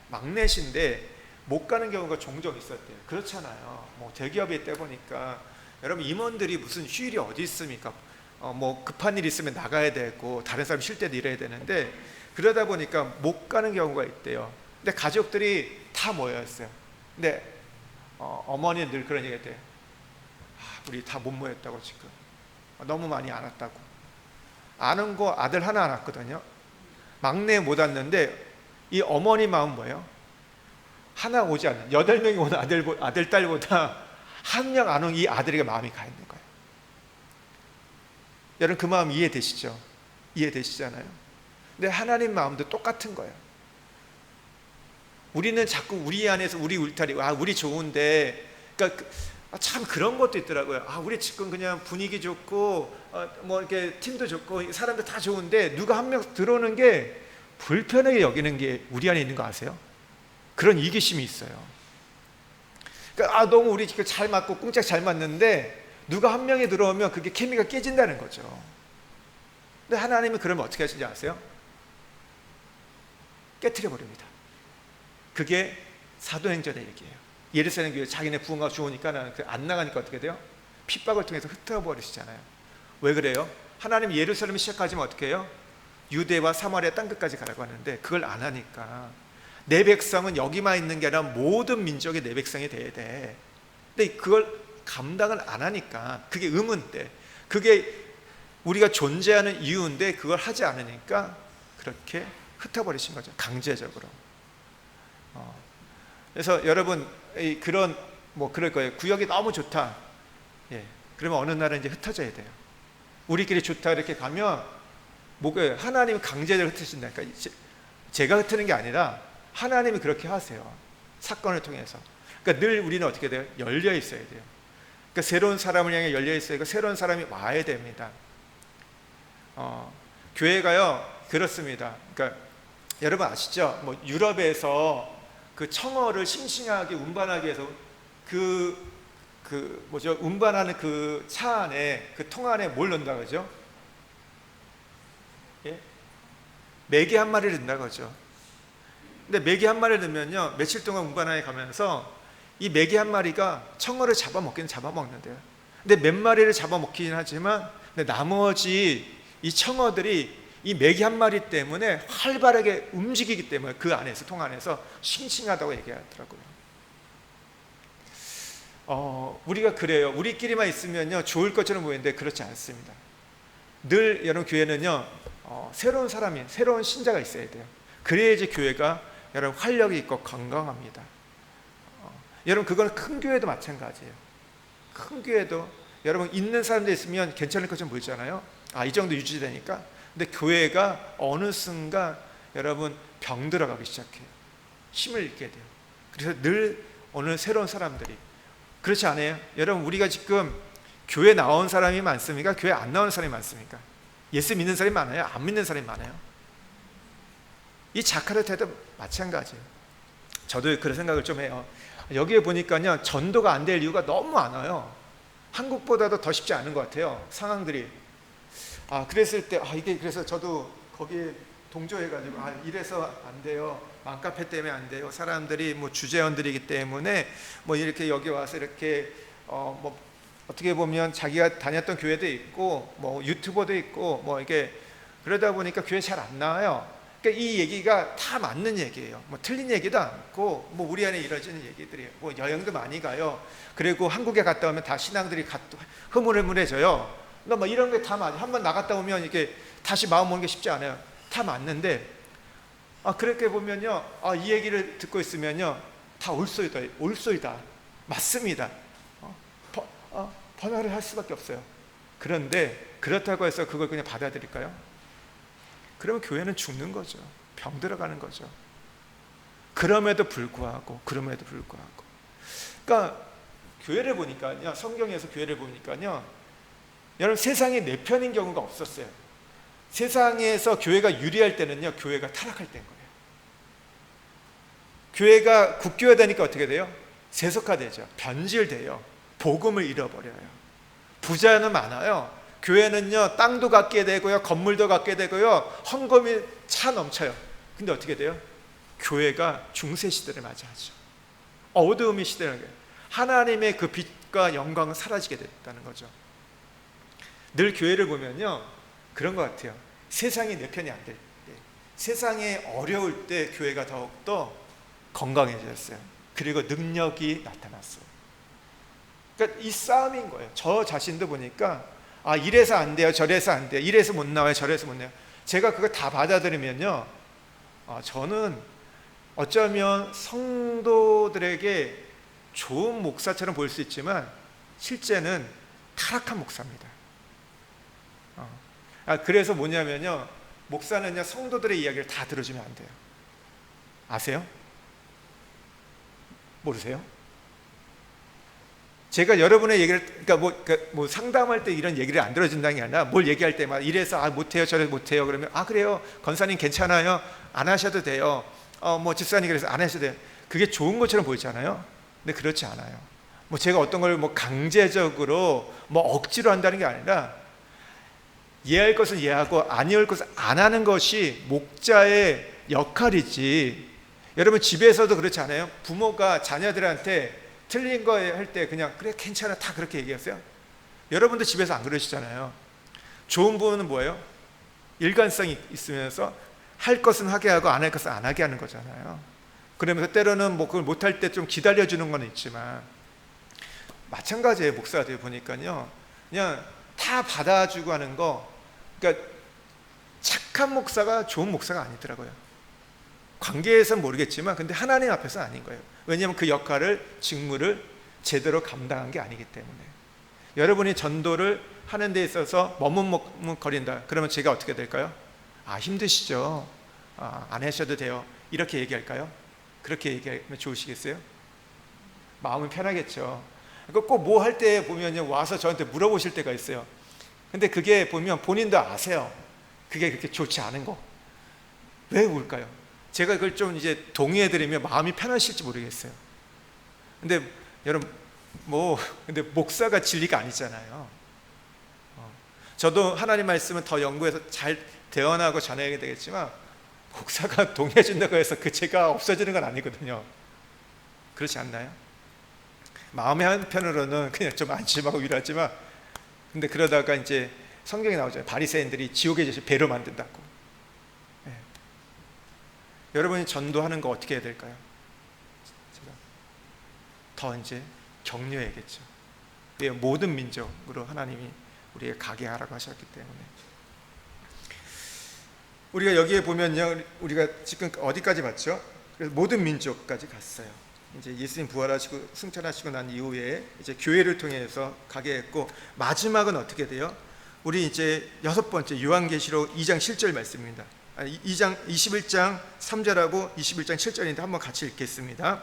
막내신데 못 가는 경우가 종종 있었대요. 그렇잖아요. 뭐 대기업에 있다 보니까 여러분 임원들이 무슨 휴일이 어디 있습니까? 뭐 급한 일 있으면 나가야 되고 다른 사람 쉴 때도 일해야 되는데 그러다 보니까 못 가는 경우가 있대요. 근데 가족들이 다 모였어요. 근데 어머니는 늘 그런 얘기 했대요. 우리 다 못 모였다고 지금. 너무 많이 안 왔다고. 아는 거 아들 하나 안 왔거든요. 막내 못 왔는데 이 어머니 마음 뭐예요? 하나 오지 않는 8명이 오는 아들 딸보다 한 명 안 온 이 아들에게 마음이 가 있는 거예요. 여러분 그 마음 이해되시죠? 이해되시잖아요. 근데 하나님 마음도 똑같은 거예요. 우리는 자꾸 우리 안에서 우리 울타리, 우리 좋은데, 그러니까 참 그런 것도 있더라고요. 우리 지금 그냥 분위기 좋고, 뭐 이렇게 팀도 좋고, 사람들 다 좋은데 누가 한 명 들어오는 게 불편하게 여기는 게 우리 안에 있는 거 아세요? 그런 이기심이 있어요. 그러니까 너무 우리 잘 맞고 꿍짝 잘 맞는데 누가 한 명이 들어오면 그게 케미가 깨진다는 거죠. 근데 하나님은 그러면 어떻게 하시는지 아세요? 깨트려 버립니다. 그게 사도행전의 얘기예요. 예루살렘 교회 자기네 부흥가 좋으니까 안 나가니까 어떻게 돼요? 핍박을 통해서 흩어져 버리시잖아요. 왜 그래요? 하나님 예루살렘 시작하지만 어떻게 해요? 유대와 사마리아 땅끝까지 가라고 하는데 그걸 안 하니까 내 백성은 여기만 있는 게 아니라 모든 민족의 내 백성이 돼야 돼. 근데 그걸 감당을 안 하니까 그게 의문인데 그게 우리가 존재하는 이유인데 그걸 하지 않으니까 그렇게 흩어버리신 거죠. 강제적으로. 그래서 여러분 그런 그럴 거예요. 구역이 너무 좋다. 그러면 어느 날은 이제 흩어져야 돼요. 우리끼리 좋다 이렇게 가면 뭐가 하나님이 강제적으로 흩으신다니까. 제가 흩트는 게 아니라 하나님이 그렇게 하세요. 사건을 통해서. 그러니까 늘 우리는 어떻게 돼요? 열려 있어야 돼요. 그러니까 새로운 사람을 향해 열려 있어야 되고 새로운 사람이 와야 됩니다. 교회가요 그렇습니다. 그러니까 여러분 아시죠? 뭐 유럽에서 그 청어를 싱싱하게 운반하기 위해서 운반하는 그 차 안에 그 통 안에 뭘 넣는다 그러죠? 메기 한 마리를 넣는다 그러죠. 근데 메기 한 마리를 넣으면요 며칠 동안 운반하에 가면서 이 메기 한 마리가 청어를 잡아먹기는 잡아먹는데요. 근데 몇 마리를 잡아먹기는 하지만 근데 나머지 이 청어들이 이 메기 한 마리 때문에 활발하게 움직이기 때문에 그 안에서 통 안에서 싱싱하다고 얘기하더라고요. 우리가 그래요. 우리끼리만 있으면요 좋을 것처럼 보이는데 그렇지 않습니다. 늘 여러분 교회는요 새로운 사람이 새로운 신자가 있어야 돼요. 그래야지 교회가 여러분 활력이 있고 건강합니다. 여러분 그건 큰 교회도 마찬가지예요. 큰 교회도 여러분 있는 사람들 있으면 괜찮을 것처럼 보이잖아요. 이 정도 유지되니까. 근데 교회가 어느 순간 여러분 병들어가기 시작해요. 힘을 잃게 돼요. 그래서 늘 오늘 새로운 사람들이 그렇지 않아요? 여러분 우리가 지금 교회 나온 사람이 많습니까? 교회 안 나오는 사람이 많습니까? 예수 믿는 사람이 많아요? 안 믿는 사람이 많아요? 이 자카르타도 마찬가지예요. 저도 그런 생각을 좀 해요. 여기에 보니까요 전도가 안 될 이유가 너무 많아요. 한국보다도 더 쉽지 않은 것 같아요. 상황들이. 그랬을 때 이게 그래서 저도 거기에 동조해가지고 이래서 안 돼요. 맘카페 때문에 안 돼요. 사람들이 뭐 주재원들이기 때문에 뭐 이렇게 여기 와서 이렇게 뭐 어떻게 보면 자기가 다녔던 교회도 있고 뭐 유튜버도 있고 뭐 이게 그러다 보니까 교회 잘 안 나와요. 그러니까 이 얘기가 다 맞는 얘기예요. 뭐 틀린 얘기도 않고 뭐 우리 안에 이루어지는 얘기들이에요. 뭐 여행도 많이 가요. 그리고 한국에 갔다 오면 다 신앙들이 흐물흐물해져요. 그러니까 뭐 이런 게 다 맞아. 한번 나갔다 오면 이게 다시 마음 오는 게 쉽지 않아요. 다 맞는데 그렇게 보면요 이 얘기를 듣고 있으면요 다 올소이다 맞습니다. 번화를 할 수밖에 없어요. 그런데 그렇다고 해서 그걸 그냥 받아들일까요? 그러면 교회는 죽는 거죠. 병들어가는 거죠. 그럼에도 불구하고 그러니까 교회를 보니까요 성경에서 교회를 보니까요 여러분 세상이 내 편인 경우가 없었어요. 세상에서 교회가 유리할 때는요 교회가 타락할 때인 거예요. 교회가 국교화 되니까 어떻게 돼요? 세속화되죠. 변질돼요. 복음을 잃어버려요. 부자는 많아요. 교회는요, 땅도 갖게 되고요, 건물도 갖게 되고요, 헌금이 차 넘쳐요. 근데 어떻게 돼요? 교회가 중세 시대를 맞이하죠. 어두움의 시대라는 거예요. 하나님의 그 빛과 영광은 사라지게 됐다는 거죠. 늘 교회를 보면요, 그런 것 같아요. 세상이 내 편이 안 될 때, 세상에 어려울 때 교회가 더욱더 건강해졌어요. 그리고 능력이 나타났어요. 그러니까 이 싸움인 거예요. 저 자신도 보니까 이래서 안 돼요, 저래서 안 돼요, 이래서 못 나와요, 저래서 못 나와요. 제가 그거 다 받아들이면요, 저는 어쩌면 성도들에게 좋은 목사처럼 보일 수 있지만 실제는 타락한 목사입니다. 그래서 뭐냐면요, 목사는요, 성도들의 이야기를 다 들어주면 안 돼요. 아세요? 모르세요? 제가 여러분의 얘기를, 그러니까 상담할 때 이런 얘기를 안 들어준다는 게 아니라, 뭘 얘기할 때마다 이래서 못해요, 저래서 못해요. 그러면 그래요, 권사님 괜찮아요, 안 하셔도 돼요, 집사님 그래서 안 하셔도 돼요. 그게 좋은 것처럼 보이잖아요. 근데 그렇지 않아요. 제가 어떤 걸 강제적으로 억지로 한다는 게 아니라, 이해할 것은 이해하고 안 이해할 것은 안 하는 것이 목자의 역할이지. 여러분 집에서도 그렇지 않아요? 부모가 자녀들한테 틀린 거 할 때 그냥 그래 괜찮아 다 그렇게 얘기하세요? 여러분도 집에서 안 그러시잖아요. 좋은 부모는 뭐예요? 일관성이 있으면서 할 것은 하게 하고 안 할 것은 안 하게 하는 거잖아요. 그러면서 때로는 그걸 못할 때 좀 기다려주는 건 있지만, 마찬가지예요. 목사들 보니까요, 그냥 다 받아주고 하는 거, 그러니까 착한 목사가 좋은 목사가 아니더라고요. 관계에서는 모르겠지만 근데 하나님 앞에서는 아닌 거예요. 왜냐하면 그 역할을, 직무를 제대로 감당한 게 아니기 때문에. 여러분이 전도를 하는 데 있어서 머뭇머뭇거린다 그러면 제가 어떻게 될까요? 힘드시죠? 안 하셔도 돼요, 이렇게 얘기할까요? 그렇게 얘기하면 좋으시겠어요? 마음이 편하겠죠. 꼭 뭐 할 때 보면 와서 저한테 물어보실 때가 있어요. 근데 그게 보면 본인도 아세요. 그게 그렇게 좋지 않은 거. 왜 울까요? 제가 그걸 좀 이제 동의해드리면 마음이 편하실지 모르겠어요. 근데 여러분, 근데 목사가 진리가 아니잖아요. 저도 하나님 말씀은 더 연구해서 잘 대언하고 전해야 되겠지만, 목사가 동의해준다고 해서 그 죄가 없어지는 건 아니거든요. 그렇지 않나요? 마음의 한편으로는 그냥 좀 안심하고 위로하지만, 근데 그러다가 이제 성경에 나오잖아요. 바리새인들이 지옥의 젖을 배로 만든다고. 네. 여러분이 전도하는 거 어떻게 해야 될까요? 제가 더 이제 격려해야겠죠. 모든 민족으로 하나님이 우리에게 가게 하라고 하셨기 때문에. 우리가 여기에 보면요, 우리가 지금 어디까지 봤죠? 그래서 모든 민족까지 갔어요. 이제 예수님 부활하시고 승천하시고 난 이후에 이제 교회를 통해서 가게 했고, 마지막은 어떻게 돼요? 우리 이제 6번째 요한계시록 2장 7절 말씀입니다. 21장 3절하고 21장 7절인데 한번 같이 읽겠습니다.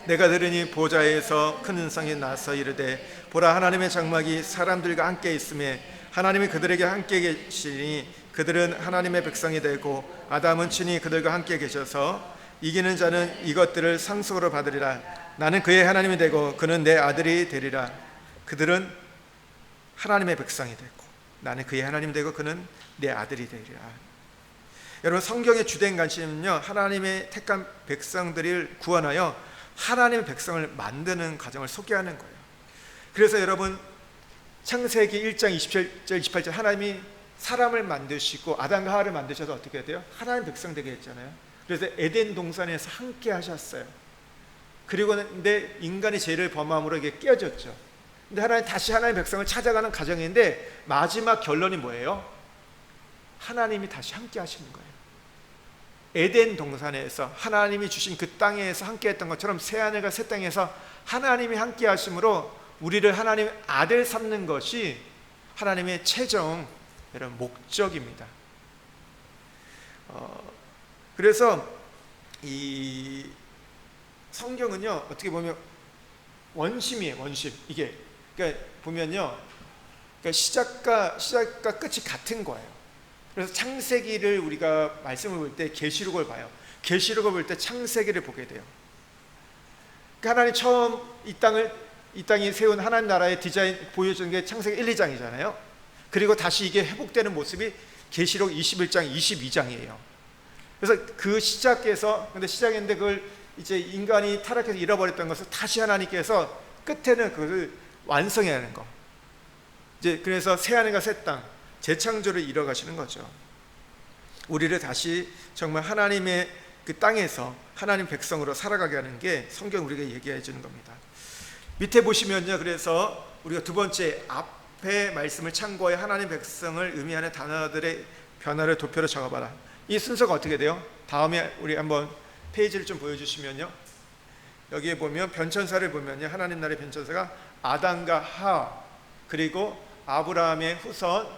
내가 들으니 보좌에서 큰 음성이 나서 이르되, 보라, 하나님의 장막이 사람들과 함께 있음에 하나님이 그들에게 함께 계시니 그들은 하나님의 백성이 되고 아담은 친히 그들과 함께 계셔서 이기는 자는 이것들을 상속으로 받으리라. 나는 그의 하나님이 되고 그는 내 아들이 되리라. 그들은 하나님의 백성이 되고 나는 그의 하나님이 되고 그는 내 아들이 되리라. 여러분, 성경의 주된 관심은요, 하나님의 택한 백성들을 구원하여 하나님의 백성을 만드는 과정을 소개하는 거예요. 그래서 여러분, 창세기 1장 27절 28절 하나님이 사람을 만드시고 아담과 하와를 만드셔서 어떻게 해야 돼요? 하나님 백성 되게 했잖아요. 그래서 에덴 동산에서 함께 하셨어요. 그리고 근데 인간이 죄를 범함으로 이게 깨어졌죠. 근데 하나님 다시 하나님 백성을 찾아가는 과정인데, 마지막 결론이 뭐예요? 하나님이 다시 함께 하시는 거예요. 에덴 동산에서 하나님이 주신 그 땅에서 함께 했던 것처럼 새하늘과 새 땅에서 하나님이 함께 하심으로 우리를 하나님의 아들 삼는 것이 하나님의 최종 여러분 목적입니다. 그래서 이 성경은요, 어떻게 보면 원심이에요. 원심. 이게 그러니까 보면요, 그러니까 시작과 끝이 같은 거예요. 그래서 창세기를 우리가 말씀을 볼 때 계시록을 봐요. 계시록을 볼 때 창세기를 보게 돼요. 그러니까 하나님 처음 이 땅을 이 땅이 세운 하나님 나라의 디자인 보여주는 게 창세기 1, 2장이잖아요. 그리고 다시 이게 회복되는 모습이 계시록 21장, 22장이에요. 그래서 그 시작에서, 근데 시작했는데 그걸 이제 인간이 타락해서 잃어버렸던 것을 다시 하나님께서 끝에는 그걸 완성해야 하는 거. 이제 그래서 새 하늘과 새 땅, 재창조를 이뤄가시는 거죠. 우리를 다시 정말 하나님의 그 땅에서 하나님 백성으로 살아가게 하는 게 성경 우리가 얘기해 주는 겁니다. 밑에 보시면요, 그래서 우리가 두 번째 앞에 말씀을 참고해 하나님 백성을 의미하는 단어들의 변화를 도표로 적어봐라. 이 순서가 어떻게 돼요? 다음에 우리 한번 페이지를 좀 보여주시면요, 여기에 보면 변천사를 보면요, 하나님 나라의 변천사가 아담과 하와, 그리고 아브라함의 후손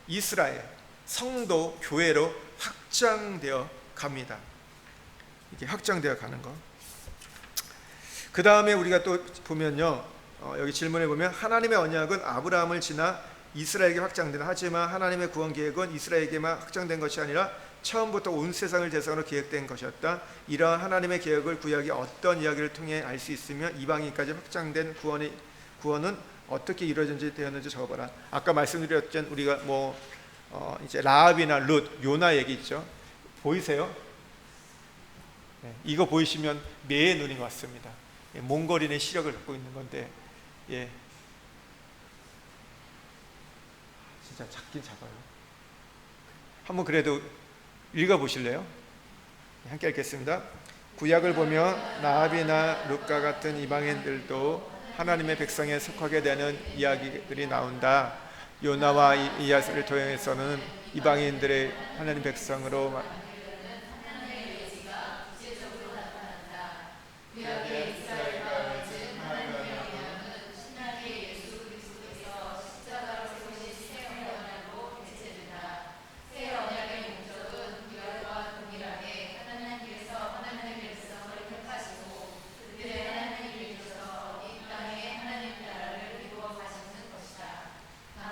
이스라엘, 성도, 교회로 확장되어 갑니다. 이게 확장되어 가는 거. 그 다음에 우리가 또 보면요, 여기 질문에 보면 하나님의 언약은 아브라함을 지나 이스라엘에게 확장되나, 하지만 하나님의 구원 계획은 이스라엘에게만 확장된 것이 아니라 처음부터 온 세상을 대상으로 계획된 것이었다. 이러한 하나님의 계획을 구약이 어떤 이야기를 통해 알 수 있으며 이방인까지 확장된 구원은 어떻게 이루어진지 되었는지 적어봐라. 아까 말씀드렸던 우리가 이제 라합이나 룻, 요나 얘기 있죠. 보이세요? 네, 이거 보이시면 매의 눈이 왔습니다. 몽골인의 시력을 갖고 있는 건데, 예, 진짜 작긴 작아요. 한번 그래도 읽어보실래요? 함께 읽겠습니다. 구약을 보면 라합이나 룻과 같은 이방인들도 하나님의 백성에 속하게 되는 이야기들이 나온다. 요나와 이야스를 통해서는 이방인들의 하나님 백성으로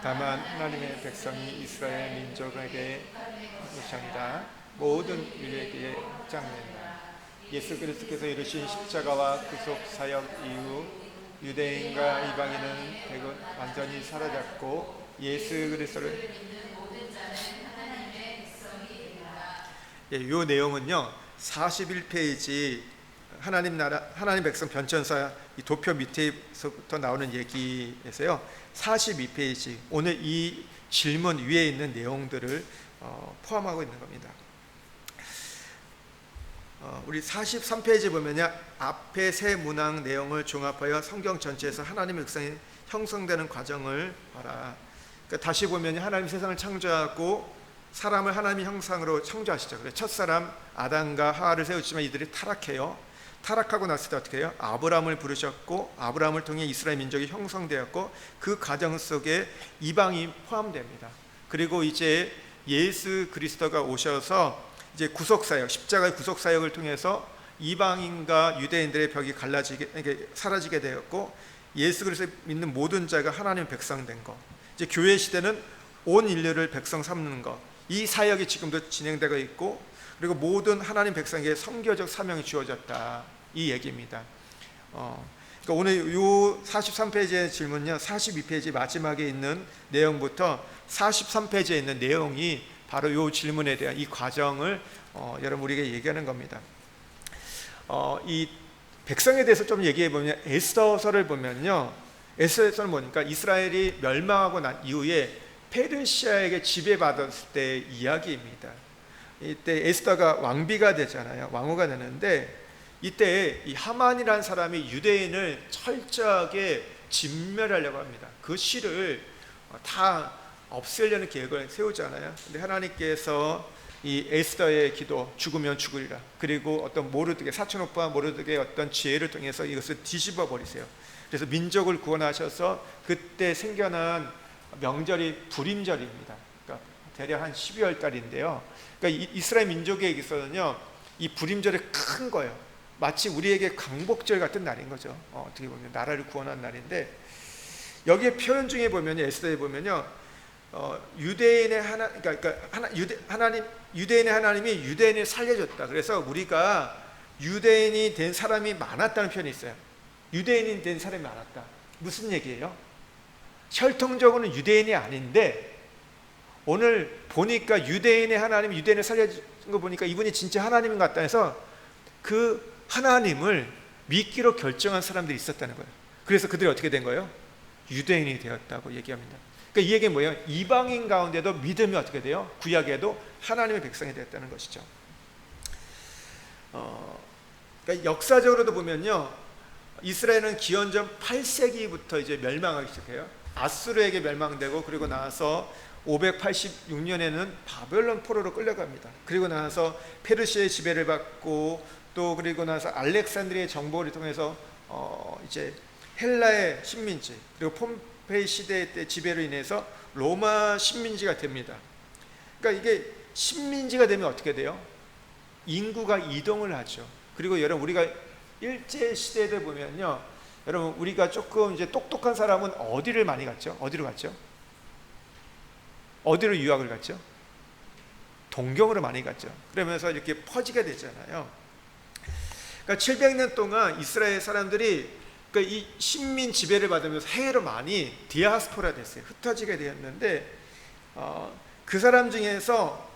다만 하나님의 백성이 이스라엘 민족에게 것이니라 모든 인류에게 확장된다. 예수 그리스도께서 이루신 십자가와 구속 사역 이후 유대인과 이방인은 대거 완전히 사라졌고 예수 그리스도를 이 내용은요 41페이지 하나님 나라 하나님 백성 변천사 이 도표 밑에서부터 나오는 얘기에서요 42페이지 오늘 이 질문 위에 있는 내용들을 포함하고 있는 겁니다. 우리 43페이지 보면요 앞에 세 문항 내용을 종합하여 성경 전체에서 하나님의 백성이 형성되는 과정을 봐라. 그러니까 다시 보면 하나님 세상을 창조하고 사람을 하나님의 형상으로 창조하시죠. 그래서 첫사람 아담과 하와를 세우지만 이들이 타락해요. 타락하고 났을 때 어떻게 해요? 아브라함을 부르셨고 아브라함을 통해 이스라엘 민족이 형성되었고 그 과정 속에 이방이 포함됩니다. 그리고 이제 예수 그리스도가 오셔서 이제 구속사역, 십자가의 구속사역을 통해서 이방인과 유대인들의 벽이 사라지게 되었고 예수 그리스도를 믿는 모든 자가 하나님의 백성 된 거. 이제 교회 시대는 온 인류를 백성 삼는 거. 이 사역이 지금도 진행되고 있고 그리고 모든 하나님 백성에게 선교적 사명이 주어졌다. 이 얘기입니다. 그러니까 오늘 이 43페이지의 질문요 42페이지 마지막에 있는 내용부터 43페이지에 있는 내용이 바로 이 질문에 대한 이 과정을 여러분 우리에게 얘기하는 겁니다. 이 백성에 대해서 좀 얘기해 보면 에스더서를 보면요 에스더서는 뭐니까 이스라엘이 멸망하고 난 이후에 페르시아에게 지배받았을 때 이야기입니다. 이때 에스더가 왕비가 되잖아요. 왕후가 되는데 이때 이 하만이라는 사람이 유대인을 철저하게 진멸하려고 합니다. 그 씨를 다 없애려는 계획을 세우잖아요. 근데 하나님께서 이 에스더의 기도 죽으면 죽으리라 그리고 어떤 모르드게 사촌 오빠 모르드게 어떤 지혜를 통해서 이것을 뒤집어 버리세요. 그래서 민족을 구원하셔서 그때 생겨난 명절이 불임절입니다. 그러니까 대략 한 12월 달인데요. 그러니까 이스라엘 민족에 있어서는요 이 불임절이 큰 거예요. 마치 우리에게 강복절 같은 날인 거죠. 어떻게 보면 나라를 구원한 날인데 여기에 표현 중에 보면 에스더에 보면요 유대인의 유대인의 하나님이 유대인을 살려줬다. 그래서 우리가 유대인이 된 사람이 많았다는 표현이 있어요. 유대인이 된 사람이 많았다. 무슨 얘기예요? 혈통적으로는 유대인이 아닌데 오늘 보니까 유대인의 하나님, 유대인을 살려준 거 보니까 이분이 진짜 하나님인 것 같다 해서 그 하나님을 믿기로 결정한 사람들이 있었다는 거예요. 그래서 그들이 어떻게 된 거예요? 유대인이 되었다고 얘기합니다. 그러니까 이 얘기는 뭐예요? 이방인 가운데도 믿음이 어떻게 돼요? 구약에도 하나님의 백성이 되었다는 것이죠. 그러니까 역사적으로도 보면요, 이스라엘은 기원전 8세기부터 이제 멸망하기 시작해요. 아수르에게 멸망되고, 그리고 나서 586년에는 바벨론 포로로 끌려갑니다. 그리고 나서 페르시아의 지배를 받고, 또 그리고 나서 알렉산드리아의 정복을 통해서 이제 헬라의 식민지, 그리고 폼페이 시대 때 지배로 인해서 로마 식민지가 됩니다. 그러니까 이게 식민지가 되면 어떻게 돼요? 인구가 이동을 하죠. 그리고 여러분, 우리가 일제 시대를 보면요, 여러분, 우리가 조금 이제 똑똑한 사람은 어디를 많이 갔죠? 어디로 갔죠? 어디로 유학을 갔죠? 동경으로 많이 갔죠. 그러면서 이렇게 퍼지게 되잖아요. 그러니까 700년 동안 이스라엘 사람들이 그러니까 이 식민 지배를 받으면서 해외로 많이 디아스포라 됐어요. 흩어지게 되었는데 그 사람 중에서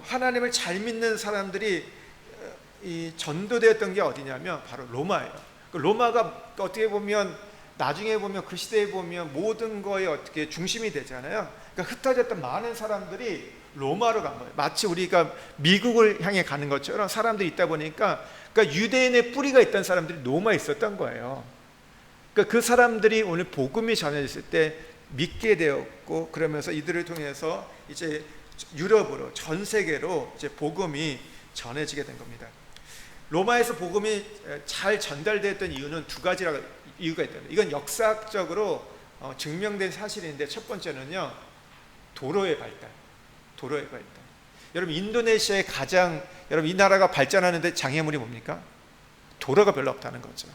하나님을 잘 믿는 사람들이 이 전도되었던 게 어디냐면 바로 로마예요. 로마가 어떻게 보면 나중에 보면 그 시대에 보면 모든 거에 어떻게 중심이 되잖아요. 그러니까 흩어졌던 많은 사람들이 로마로 간 거예요. 마치 우리가 미국을 향해 가는 것처럼 사람들이 있다 보니까, 그러니까 유대인의 뿌리가 있던 사람들이 로마에 있었던 거예요. 그러니까 그 사람들이 오늘 복음이 전해졌을 때 믿게 되었고, 그러면서 이들을 통해서 이제 유럽으로, 전 세계로 이제 복음이 전해지게 된 겁니다. 로마에서 복음이 잘 전달됐던 이유는 두 가지가 이유가 있다. 이건 역사적으로 증명된 사실인데, 첫 번째는요, 도로의 발달. 여러분, 인도네시아의 여러분, 이 나라가 발전하는데 장애물이 뭡니까? 도로가 별로 없다는 거죠.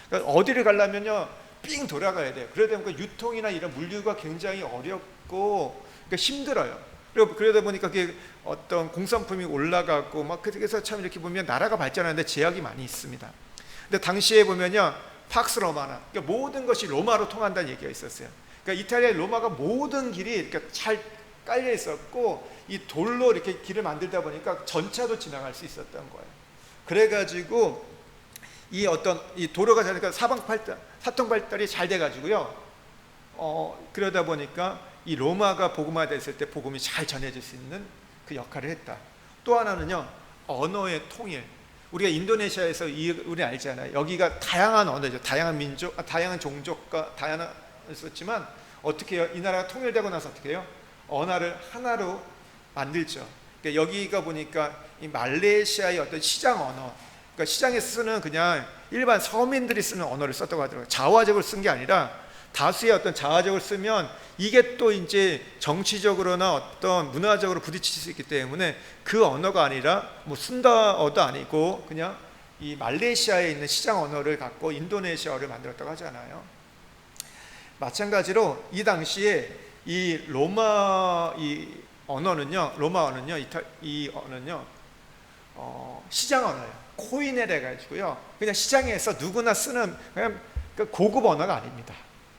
그러니까 어디를 가려면요, 삥 돌아가야 돼요. 그러다 보니까 유통이나 이런 물류가 굉장히 어렵고, 그러니까 힘들어요. 그러다 보니까 그게 어떤 공산품이 올라가고 막, 그래서 참 이렇게 보면 나라가 발전하는데 제약이 많이 있습니다. 근데 당시에 보면요, 팍스 로마나, 그러니까 모든 것이 로마로 통한다는 얘기가 있었어요. 그러니까 이탈리아의 로마가 모든 길이 이렇게 잘 깔려 있었고, 이 돌로 이렇게 길을 만들다 보니까 전차도 지나갈 수 있었던 거예요. 그래가지고 이 도로가 잘니까 사통 발달이 잘 돼가지고요. 그러다 보니까 이 로마가 복음화됐을 때 복음이 잘 전해질 수 있는 그 역할을 했다. 또 하나는요, 언어의 통일. 우리가 인도네시아에서 우리 알잖아요. 여기가 다양한 언어죠. 다양한 민족, 다양한 종족과 다양한 있었지만 어떻게 해요? 이 나라가 통일되고 나서 어떻게 해요? 언어를 하나로 만들죠. 그러니까 여기가 보니까 이 말레이시아의 어떤 시장 언어, 그러니까 시장에 쓰는 그냥 일반 서민들이 쓰는 언어를 썼다고 하더라고요. 자화적으로 쓴 게 아니라 다수의 어떤 자화적을 쓰면 이게 또 이제 정치적으로나 어떤 문화적으로 부딪힐 수 있기 때문에 그 언어가 아니라 뭐 순다어도 아니고 그냥 이 말레이시아에 있는 시장 언어를 갖고 인도네시아어를 만들었다고 하잖아요. 마찬가지로 이 당시에 이 로마 언어는요, 시장 언어예요. 코인을 해가지고요, 그냥 시장에서 누구나 쓰는 그냥 고급 언어가 아닙니다.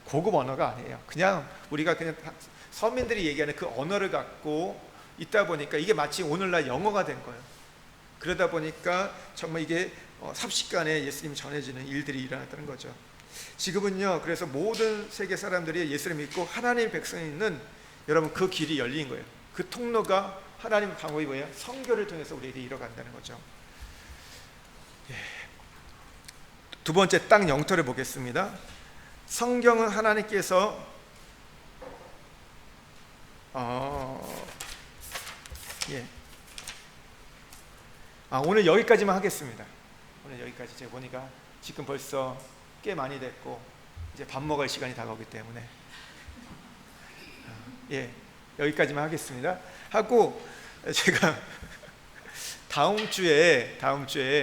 고급 언어가 아니에요. 그냥 우리가 그냥 서민들이 얘기하는 그 언어를 갖고 있다 보니까 이게 마치 오늘날 영어가 된 거예요. 그러다 보니까 정말 이게 삽시간에 예수님이 전해지는 일들이 일어났다는 거죠. 지금은요, 그래서 모든 세계 사람들이 예수를 믿고 하나님의 백성이 있는, 여러분, 그 길이 열린 거예요. 그 통로가, 하나님의 방법이 뭐예요? 선교를 통해서 우리에게 이뤄간다는 거죠. 두 번째 땅 영토를 보겠습니다. 성경은 하나님께서 오늘 여기까지만 하겠습니다. 오늘 여기까지. 제가 보니까 지금 벌써 꽤 많이 됐고 이제 밥 먹을 시간이 다가오기 때문에 여기까지만 하겠습니다. 하고 제가 다음 주에